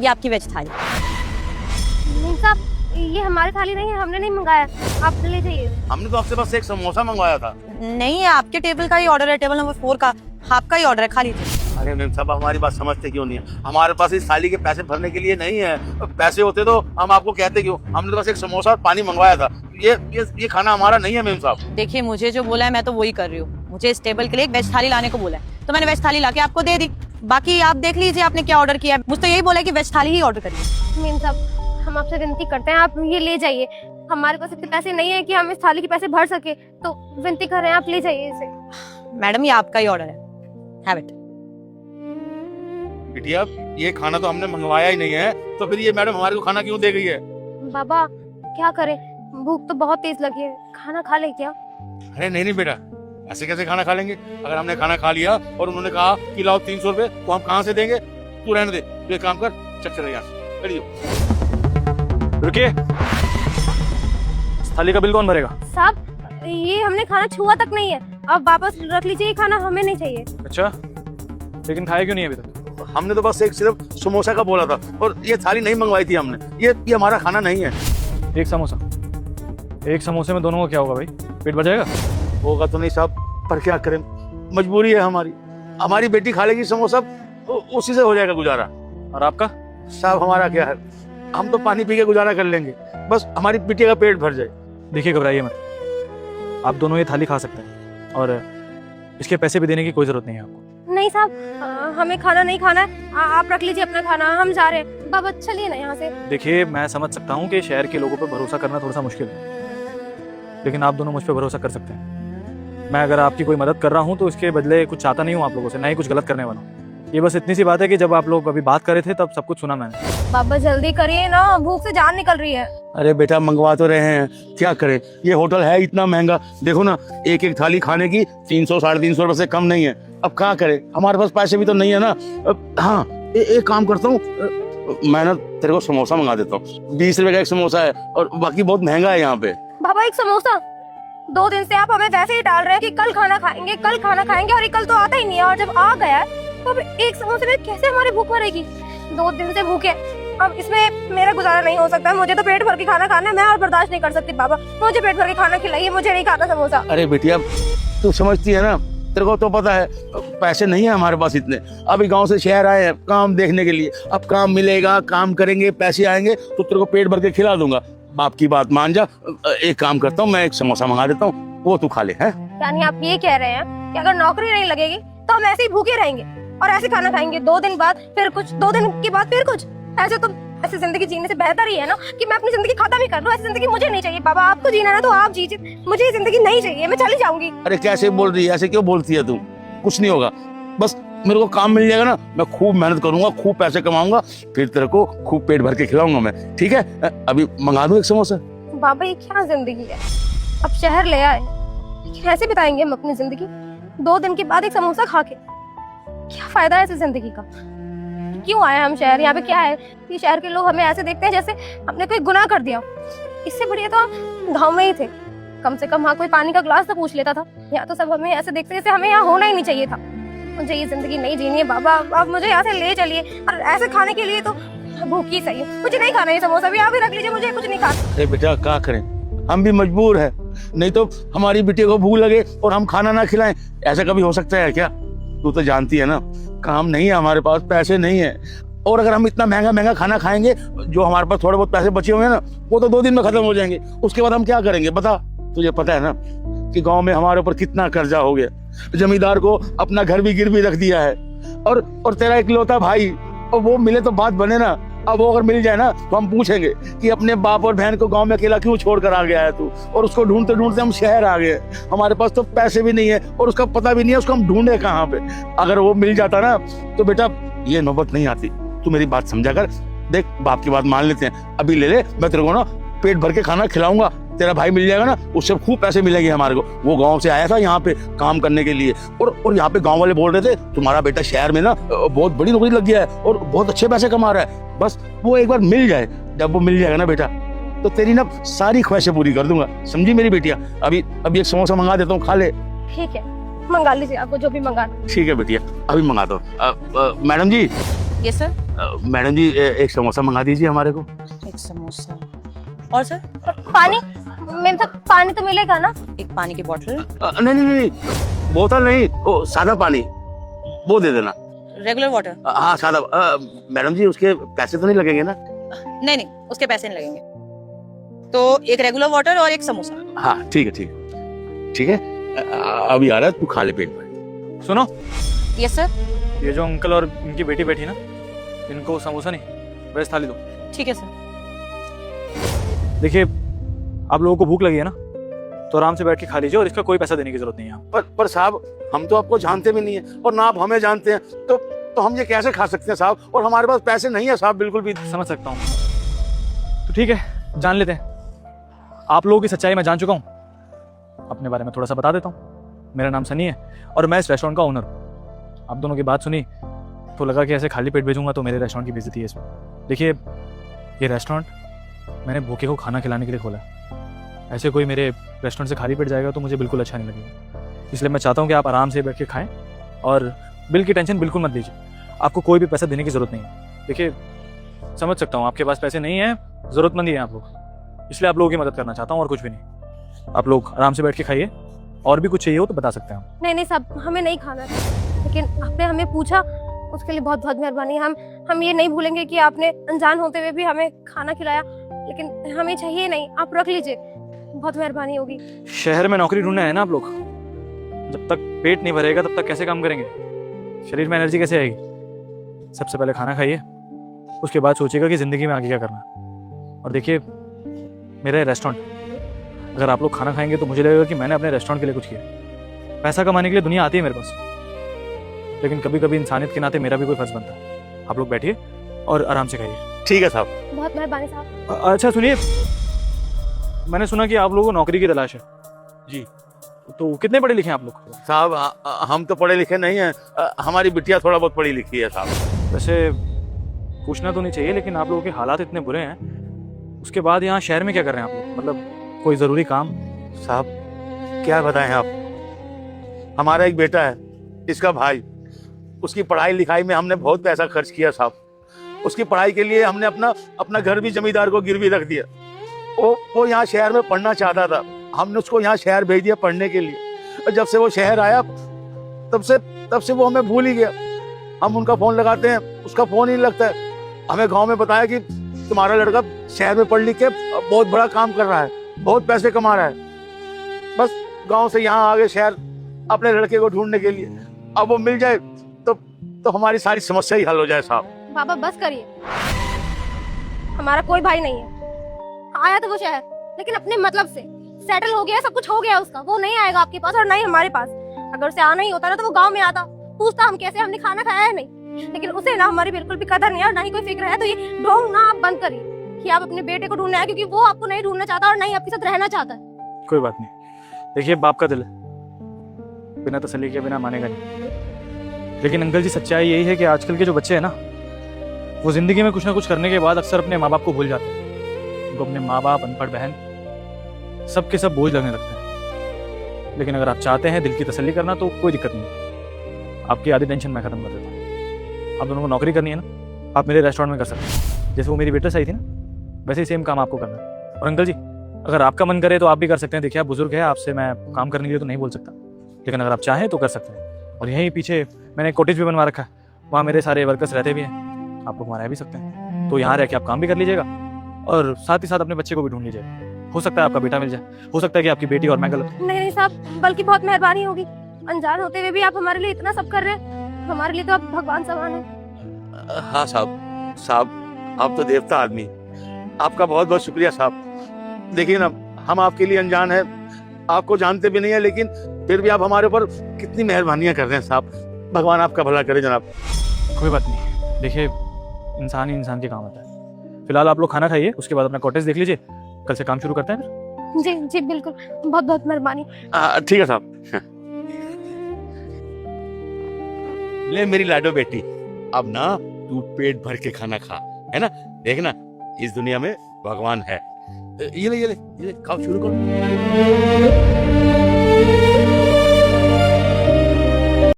ये आपकी वेज थाली। नहीं साहब, ये हमारी थाली नहीं है, हमने नहीं मंगाया, आप ले जाइए। हमने तो आपसे बस एक समोसा मंगवाया था। नहीं है, आपके टेबल का ही ऑर्डर है, टेबल नंबर 4 का आपका ही ऑर्डर है, खा लीजिए। अरे मैम साहब, हमारी बात समझते क्यों नहीं है? हमारे पास इस थाली के पैसे भरने के लिए नहीं है। पैसे होते तो हम आपको कहते क्यों? हमने तो बस एक समोसा और पानी मंगवाया था। ये खाना हमारा नहीं है मैम साहब। देखिए, मुझे जो बोला है मैं तो वही कर रही हूँ। मुझे इस टेबल के लिए एक वेज थाली लाने को बोला है, तो मैंने वेज थाली लाके आपको दे दी। बाकी आप देख लीजिए आपने क्या ऑर्डर किया है। मुझे तो यही बोला है कि वेज थाली ही ऑर्डर करिए। मीम साहब, हम आपसे विनती करते हैं, आप ये ले जाइए। हमारे पास इतने पैसे नहीं है कि हम इस थाली के पैसे भर सके, तो विनती कर रहे हैं, आप ले जाइए इसे। मैडम, ये आपका ही ऑर्डर है, हैव इट। बिटिया, ये खाना तो हमने मंगवाया ही नहीं है, तो फिर ये मैडम हमारे को खाना क्यों दे गई है? बाबा क्या करें, भूख तो बहुत तेज लगी है, खाना खा ले क्या? अरे नहीं बेटा, ऐसे कैसे खाना खा लेंगे? अगर हमने खाना खा लिया और उन्होंने कहा कि लाओ 300 रुपए, तो हम कहाँ से देंगे? तू रहने दे, तू एक काम कर, चल यहाँ से खड़ी। रुकिए, थाली का बिल कौन भरेगा? साहब, ये हमने खाना छुआ तक नहीं है, अब वापस रख लीजिए, ये खाना हमें नहीं चाहिए। अच्छा, लेकिन खाया क्यों नहीं अभी तक? हमने तो बस एक सिर्फ समोसा का बोला था, और ये थाली नहीं मंगवाई थी हमने। ये हमारा खाना नहीं है। एक समोसा, एक समोसे में दोनों को क्या होगा भाई? पेट भर जाएगा? होगा तो नहीं साहब, पर क्या करें, मजबूरी है हमारी। हमारी बेटी खा लेगी समोसा, उसी से हो जाएगा गुजारा। और आपका? साहब, हमारा क्या है, हम तो पानी पी के गुजारा कर लेंगे, बस हमारी बिटिया का पेट भर जाए। देखिए, घबराइए मत, आप दोनों ये थाली खा सकते हैं, और इसके पैसे भी देने की कोई जरूरत नहीं है आपको। नहीं साहब, हमें खाना नहीं खाना है, आप रख लीजिए अपना खाना, हम जा रहे हैं। बाबा चलिए ना यहाँ से। देखिए, मैं समझ सकता हूँ कि शहर के लोगों पर भरोसा करना थोड़ा सा मुश्किल है, लेकिन आप दोनों मुझ पर भरोसा कर सकते हैं। मैं अगर आपकी कोई मदद कर रहा हूँ तो इसके बदले कुछ चाहता नहीं हूँ आप लोगों से, ना ही कुछ गलत करने वाला हूँ। ये बस इतनी सी बात है कि जब आप लोग अभी बात कर रहे थे तब सब कुछ सुना मैंने। बाबा जल्दी करिए ना, भूख से जान निकल रही है। अरे बेटा, मंगवा तो रहे हैं, क्या करें, ये होटल है इतना महंगा। देखो ना, एक एक थाली खाने की 300 साढ़े 300 रुपए से कम नहीं है। अब क्या करें, हमारे पास पैसे भी तो नहीं है ना। हाँ, एक काम करता हूँ, मैं ना तेरे को समोसा मंगा देता हूँ। 20 रुपए का एक समोसा है, और बाकी बहुत महंगा है यहाँ पे। बाबा एक समोसा, 2 दिन से आप हमें वैसे ही डाल रहे हैं कि कल खाना खाएंगे, कल खाना खाएंगे, और ये कल तो आता ही नहीं है। और जब आ गया है तो अब एक समोसे में कैसे हमारी भूख मरेगी? 2 दिन से भूखे, अब इसमें मेरा गुजारा नहीं हो सकता। मुझे तो पेट भर के खाना खाना है, मैं और बर्दाश्त नहीं कर सकती। बाबा मुझे पेट भर के खाना खिलाइए, मुझे नहीं खाना समोसा। अरे बेटिया, तू समझती है ना, तेरे को तो पता है पैसे नहीं है हमारे पास इतने। अभी गांव से शहर आए हैं काम देखने के लिए, अब काम मिलेगा, काम करेंगे, पैसे आएंगे तो तेरे को पेट भर के खिला दूंगा। बाप की बात मान जा। एक काम करता हूँ, मैं एक समोसा मंगा देता हूँ, वो तू खा ले। है यानी आप ये कह रहे हैं कि अगर नौकरी नहीं लगेगी तो हम ऐसे ही भूखे रहेंगे और ऐसे खाना खाएंगे, 2 दिन बाद फिर कुछ, 2 दिन के बाद फिर कुछ? ऐसे तो ऐसी जिंदगी जीने से बेहतर ही है ना कि मैं अपनी जिंदगी खत्म ही कर दूं। ऐसी जिंदगी मुझे नहीं चाहिए। बाबा आपको जीना है ना तो आप जीजिए, मुझे ये जिंदगी नहीं चाहिए, मैं चली जाऊंगी। अरे कैसे बोल रही है, ऐसे क्यों बोलती है तू? कुछ नहीं होगा, बस मेरे को काम मिल जाएगा ना, मैं खूब मेहनत करूंगा, खूब पैसे कमाऊंगा, फिर तेरे को खूब पेट भर के खिलाऊंगा मैं। ठीक है, अभी मंगा दूं एक समोसा? बाबा ये क्या जिंदगी है, अब शहर ले आए, कैसे बिताएंगे हम अपनी जिंदगी? 2 दिन के बाद एक समोसा खा के क्या फायदा है ऐसी जिंदगी का? क्यों आए हम शहर? यहाँ पे क्या है कि शहर के लोग हमें ऐसे देखते हैं जैसे हमने कोई गुनाह कर दिया। इससे बढ़िया तो हम गाँव में ही थे, कम से कम हाँ कोई पानी का ग्लास तो पूछ लेता था। यहाँ तो सब हमें ऐसे देखते जैसे हमें यहाँ होना ही नहीं चाहिए था। मुझे ये जिंदगी नहीं जीनी है बाबा, आप मुझे यहाँ से ले चलिए। और ऐसे खाने के लिए तो भूखी सही है, मुझे नहीं खाना ये समोसा, भी आप ही रख लीजिए, मुझे कुछ नहीं खाना। अरे बेटा क्या करें, हम भी मजबूर है, नहीं तो हमारी बिटिया को भूख लगे और हम खाना ना खिलाएं, ऐसा कभी हो सकता है क्या? तू तो जानती है ना, काम नहीं है हमारे पास, पैसे नहीं है, और अगर हम इतना महंगा महंगा खाना खाएंगे, जो हमारे पास थोड़े बहुत पैसे बचे हुए हैं ना, वो तो 2 दिन में खत्म हो जाएंगे। उसके बाद हम क्या करेंगे बता? तुझे पता है ना कि गांव में हमारे ऊपर कितना कर्जा हो गया, जमींदार को अपना घर भी गिरवी रख दिया है, और तेरा इकलौता भाई, और वो मिले तो बात बने ना। अब वो अगर मिल जाए ना तो हम पूछेंगे कि अपने बाप और बहन को गांव में अकेला क्यों छोड़ कर आ गया है तू, और उसको ढूंढते ढूंढते हम शहर आ गए। हमारे पास तो पैसे भी नहीं है और उसका पता भी नहीं है, उसको हम ढूंढे कहाँ पे। अगर वो मिल जाता ना तो बेटा ये नौबत नहीं आती। तू मेरी बात समझा कर, देख बाप की बात मान लेते हैं, अभी ले ले, मैं तेरे को ना पेट भर के खाना खिलाऊंगा। तेरा भाई मिल जाएगा ना, उससे खूब पैसे मिलेंगे हमारे को। वो गांव से आया था यहाँ पे काम करने के लिए, और यहाँ पे गांव वाले बोल रहे थे तुम्हारा बेटा शहर में ना बहुत बड़ी नौकरी लग गया है और बहुत अच्छे पैसे कमा रहा है। बस वो एक बार मिल जाए, जब वो मिल जाएगा ना बेटा, तो तेरी ना सारी ख्वाहिशें पूरी कर दूंगा, समझी मेरी बेटिया? अभी एक समोसा मंगा देता हूँ, खा ले। ठीक है, मंगा लीजिए आपको जो भी मंगाना। ठीक है बेटिया, अभी मंगा दो। Madam ji. Yes sir. Madam ji एक समोसा मंगा दीजिए हमारे को। एक समोसा और सर पानी, मेरे साथ पानी तो मिलेगा ना? एक पानी की बोतल। नहीं नहीं नहीं, बोतल नहीं, वो सादा पानी वो दे देना। Regular water. हाँ सादा। मैडम जी उसके पैसे तो नहीं लगेंगे ना? नहीं नहीं, उसके पैसे नहीं लगेंगे। तो एक रेगुलर वाटर और एक समोसा। हाँ ठीक है ठीक है ठीक है। अभी आ रहा है, तू खा ले पेट भर। सुनो, यस सर। ये जो अंकल और इनकी बेटी बैठी ना, इनको समोसा नहीं, वेज थाली दो। ठीक है सर। देखिए, आप लोगों को भूख लगी है ना, तो आराम से बैठ के खा लीजिए और इसका कोई पैसा देने की जरूरत नहीं है। पर साहब हम तो आपको जानते भी नहीं है और ना आप हमें जानते हैं, तो हम ये कैसे खा सकते हैं साहब? और हमारे पास पैसे नहीं है साहब बिल्कुल भी। समझ सकता हूँ, तो ठीक है, जान लेते हैं। आप लोगों की सच्चाई मैं जान चुका हूँ। अपने बारे में थोड़ा सा बता देता हूँ। मेरा नाम सनी है और मैं इस रेस्टोरेंट का ओनर हूँ। आप दोनों की बात सुनी तो लगा कि ऐसे खाली पेट भेजूंगा तो मेरे रेस्टोरेंट की बेइज्जती है इसमें। देखिए, ये रेस्टोरेंट मैंने भूखे को खाना खिलाने के लिए खोला है। ऐसे कोई मेरे रेस्टोरेंट से खाली पेट जाएगा तो मुझे बिल्कुल अच्छा नहीं लगेगा। इसलिए मैं चाहता हूँ कि आप आराम से बैठ के खाएं और बिल की टेंशन बिल्कुल मत लीजिए। आपको कोई भी पैसा देने की जरूरत नहीं है। देखिए, समझ सकता हूँ आपके पास पैसे नहीं है, जरूरतमंद ही है आप लोग, इसलिए आप लोगों की मदद करना चाहता हूँ और कुछ भी नहीं। आप लोग आराम से बैठ के खाइए, और भी कुछ चाहिए हो तो बता सकते हैं हम। नहीं नहीं साहब, हमें नहीं खाना था, लेकिन आपने हमें पूछा उसके लिए बहुत बहुत मेहरबानी। हम ये नहीं भूलेंगे कि आपने अनजान होते हुए भी हमें खाना खिलाया, लेकिन हमें चाहिए नहीं, आप रख लीजिए, बहुत मेहरबानी होगी। शहर में नौकरी ढूंढने आए ना आप लोग, जब तक पेट नहीं भरेगा तब तक कैसे काम करेंगे? शरीर में एनर्जी कैसे आएगी? सबसे पहले खाना खाइए, उसके बाद सोचिएगा कि जिंदगी में आगे क्या करना है। और देखिए, मेरा रेस्टोरेंट, अगर आप लोग खाना खाएंगे तो मुझे लगेगा कि मैंने अपने रेस्टोरेंट के लिए कुछ किया। पैसा कमाने के लिए दुनिया आती है मेरे पास, लेकिन कभी कभी इंसानियत के नाते मेरा भी कोई फर्ज बनता है। आप लोग बैठिए और आराम से खाइए। ठीक है साहब। बहुत मेहरबानी साहब। अच्छा सुनिए, मैंने सुना कि आप लोगों को नौकरी की तलाश है। जी। तो कितने पढ़े लिखे हैं आप लोग? साहब हम तो पढ़े लिखे नहीं हैं, हमारी बिटिया थोड़ा बहुत पढ़ी लिखी है साहब। वैसे पूछना तो नहीं चाहिए, लेकिन आप लोगों के हालात इतने बुरे हैं, उसके बाद यहाँ शहर में क्या कर रहे हैं आप लोग? मतलब कोई ज़रूरी काम? साहब क्या बताएं आप, हमारा एक बेटा है, इसका भाई, उसकी पढ़ाई लिखाई में हमने बहुत पैसा खर्च किया साहब। उसकी पढ़ाई के लिए हमने अपना घर भी जमींदार को गिरवी रख दिया। वो यहाँ शहर में पढ़ना चाहता था, हमने उसको यहाँ शहर भेज दिया पढ़ने के लिए। और जब से वो शहर आया तब से वो हमें भूल ही गया। हम उनका फोन लगाते हैं, उसका फोन ही नहीं लगता है। हमें गांव में बताया कि तुम्हारा लड़का शहर में पढ़ लिख के बहुत बड़ा काम कर रहा है, बहुत पैसे कमा रहा है। बस गांव से यहाँ आ गए शहर अपने लड़के को ढूंढने के लिए। अब वो मिल जाए तो हमारी सारी समस्या ही हल हो जाए साहब। बाबा बस करिए, हमारा कोई भाई नहीं है। आया तो वो शहर, लेकिन अपने मतलब से सेटल हो गया, सब कुछ हो गया उसका। वो नहीं आएगा आपके पास और नहीं हमारे पास। अगर उसे आना ही होता ना तो वो गांव में आता, पूछता हम कैसे, हमने खाना खाया है नहीं। लेकिन उसे ना हमारी बिल्कुल भी कदर नहीं है और ना ही कोई फिक्र है। तो ये ढोंग ना आप बंद करिए कि आप अपने बेटे को ढूंढने आए, क्योंकि वो आपको नहीं ढूंढना चाहता और नहीं आपके साथ रहना चाहता है। कोई बात नहीं, देखिए बाप का दिल है, बिना तसल्ली के बिना मानेगा नहीं। लेकिन अंकल जी, सच्चाई यही है कि आजकल के जो बच्चे हैं ना, वो जिंदगी में कुछ ना कुछ करने के बाद अक्सर अपने माँ बाप को भूल जाते हैं। उनको अपने माँ बाप, अनपढ़ बहन, सबके सब बोझ लगने लगते हैं। लेकिन अगर आप चाहते हैं दिल की तसल्ली करना तो कोई दिक्कत नहीं, आपकी आधी टेंशन मैं खत्म कर देता हूँ। आप दोनों को नौकरी करनी है ना, आप मेरे रेस्टोरेंट में कर सकते हैं। जैसे वो मेरी वेटरेस आई थी ना, वैसे ही सेम काम आपको करना है। और अंकल जी, अगर आपका मन करे तो आप भी कर सकते हैं। देखिए, आप बुजुर्ग हैं, आपसे मैं काम करने के लिए तो नहीं बोल सकता, लेकिन अगर आप चाहें तो कर सकते हैं। और यहीं पीछे मैंने कॉटेज भी बनवा रखा है, वहाँ मेरे सारे वर्कर्स रहते भी हैं, आप लोग वहाँ रह भी सकते हैं। तो यहाँ रह के आप काम भी कर लीजिएगा और साथ ही साथ अपने बच्चे को भी ढूंढ लीजिएगा। हो सकता है आपका बेटा मिल जाए, हो सकता है कि आपकी बेटी और मैं गलत। नहीं नहीं साहब, बल्कि बहुत मेहरबानी होगी। अनजान होते हुए भी आप हमारे लिए इतना सब कर रहे हैं, हमारे लिए तो आप भगवान समान है। हाँ साहब आप तो देवता आदमी, आपका बहुत बहुत शुक्रिया साहब। देखिए ना, हम आपके लिए अनजान है, आपको जानते भी नहीं है, लेकिन फिर भी आप हमारे ऊपर कितनी मेहरबानियां कर रहे हैं साहब। भगवान आपका भला करे जनाब। कोई बात नहीं, देखिए इंसान ही इंसान के काम आता है। फिलहाल आप लोग खाना खाइए, उसके बाद अपना कॉटेज देख लीजिए, कल से काम शुरू करते हैं। जी जी बिल्कुल, बहुत बहुत मेहरबानी। ठीक है साहब। ले मेरी लाडो बेटी, अब ना तू पेट भर के खाना खा, है ना? देखना, इस दुनिया में भगवान है। ये ले खाओ, शुरू करो।